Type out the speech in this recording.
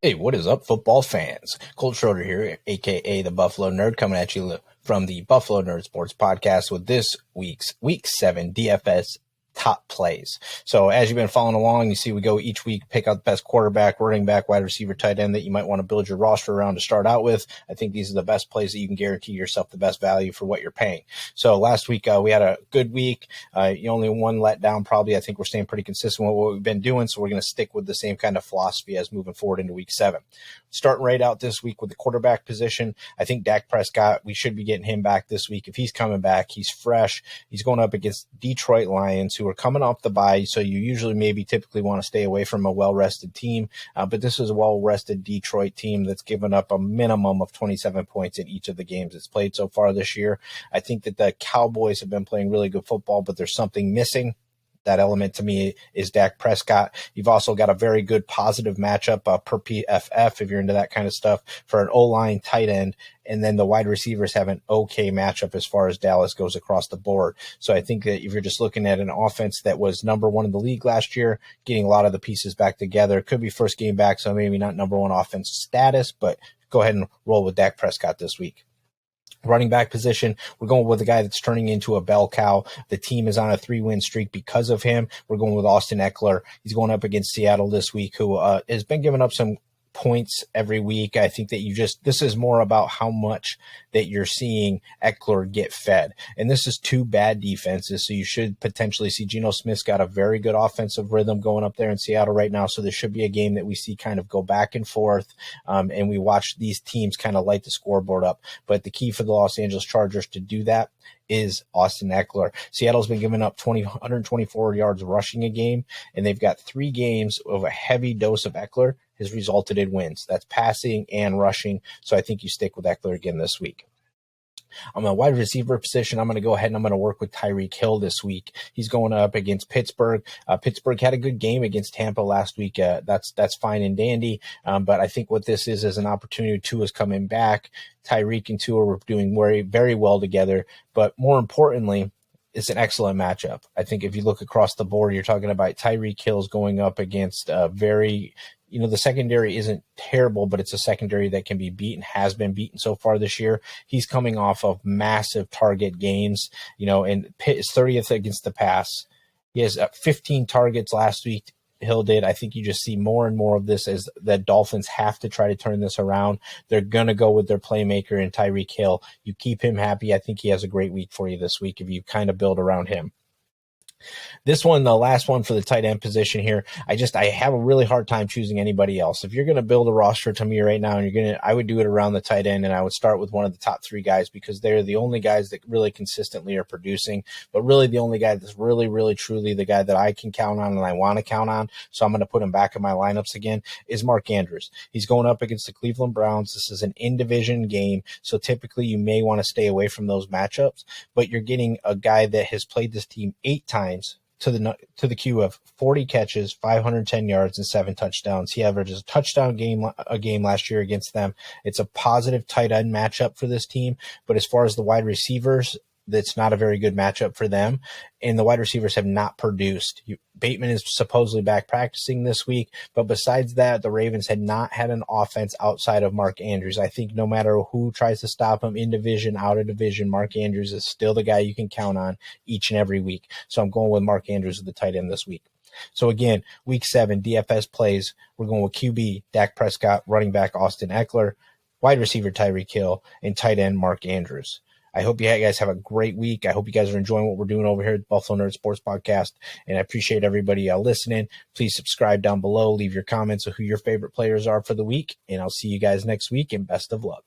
Hey, what is up, football fans? Colt Schroeder here, aka the Buffalo Nerd, coming at you from the Buffalo Nerd Sports Podcast with this week's Week 7 DFS top plays. So as you've been following along, you see we go each week, pick out the best quarterback, running back, wide receiver, tight end that you might want to build your roster around to start out with. I think these are the best plays that you can guarantee yourself the best value for what you're paying. So last week we had a good week. Only one letdown probably. I think we're staying pretty consistent with what we've been doing, so we're going to stick with the same kind of philosophy as moving forward into Week 7. Starting right out this week with the quarterback position, I think Dak Prescott, we should be getting him back this week. If he's coming back, he's fresh. He's going up against Detroit Lions, who are coming off the bye, so you usually maybe typically want to stay away from a well-rested team. But this is a well-rested Detroit team that's given up a minimum of 27 points in each of the games it's played so far this year. I think that the Cowboys have been playing really good football, but there's something missing. That element to me is Dak Prescott. You've also got a very good positive matchup per PFF, if you're into that kind of stuff, for an O-line tight end. And then the wide receivers have an okay matchup as far as Dallas goes across the board. So I think that if you're just looking at an offense that was number one in the league last year, getting a lot of the pieces back together, could be first game back, so maybe not number one offense status, but go ahead and roll with Dak Prescott this week. Running back position, we're going with a guy that's turning into a bell cow. The team is on a 3-win streak because of him. We're going with Austin Ekeler. He's going up against Seattle this week, who has been giving up some points every week. I think that this is more about how much that you're seeing Ekeler get fed. And this is two bad defenses, so you should potentially see Geno Smith's got a very good offensive rhythm going up there in Seattle right now. So there should be a game that we see kind of go back and forth, and we watch these teams kind of light the scoreboard up. But the key for the Los Angeles Chargers to do that is Austin Ekeler. Seattle's been giving up 124 yards rushing a game, and they've got 3 games of a heavy dose of Ekeler has resulted in wins. That's passing and rushing. So I think you stick with Ekeler again this week. On the wide receiver position, I'm going to go ahead and I'm going to work with Tyreek Hill this week. He's going up against Pittsburgh. Pittsburgh had a good game against Tampa last week. That's fine and dandy. But I think what this is an opportunity. Tua's coming back. Tyreek and Tua were doing very, very well together. But more importantly, it's an excellent matchup. I think if you look across the board, you're talking about Tyreek Hill's going up against the secondary isn't terrible, but it's a secondary that can be beaten, has been beaten so far this year. He's coming off of massive target games, and Pitt is 30th against the pass. He has 15 targets last week. Hill did. I think you just see more and more of this as the Dolphins have to try to turn this around. They're going to go with their playmaker in Tyreek Hill. You keep him happy. I think he has a great week for you this week if you kind of build around him. This one, the last one for the tight end position here, I have a really hard time choosing anybody else. If you're going to build a roster to me right now, and I would do it around the tight end, and I would start with one of the top 3 guys because they're the only guys that really consistently are producing, but really the only guy that's really, really, truly the guy that I can count on and I want to count on. So I'm going to put him back in my lineups again is Mark Andrews. He's going up against the Cleveland Browns. This is an in-division game, so typically you may want to stay away from those matchups, but you're getting a guy that has played this team 8 times to the cue of 40 catches, 510 yards, and 7 touchdowns. He averages a touchdown a game last year against them. It's a positive tight end matchup for this team, but as far as the wide receivers, that's not a very good matchup for them, and the wide receivers have not produced. Bateman is supposedly back practicing this week, but besides that, the Ravens had not had an offense outside of Mark Andrews. I think no matter who tries to stop him in division, out of division, Mark Andrews is still the guy you can count on each and every week. So I'm going with Mark Andrews with the tight end this week. So again, Week 7 DFS plays, we're going with QB Dak Prescott, running back Austin Ekeler, wide receiver Tyreek Hill, and tight end Mark Andrews. I hope you guys have a great week. I hope you guys are enjoying what we're doing over here at the Buffalo Nerd Sports Podcast, and I appreciate everybody listening. Please subscribe down below. Leave your comments of who your favorite players are for the week, and I'll see you guys next week, and best of luck.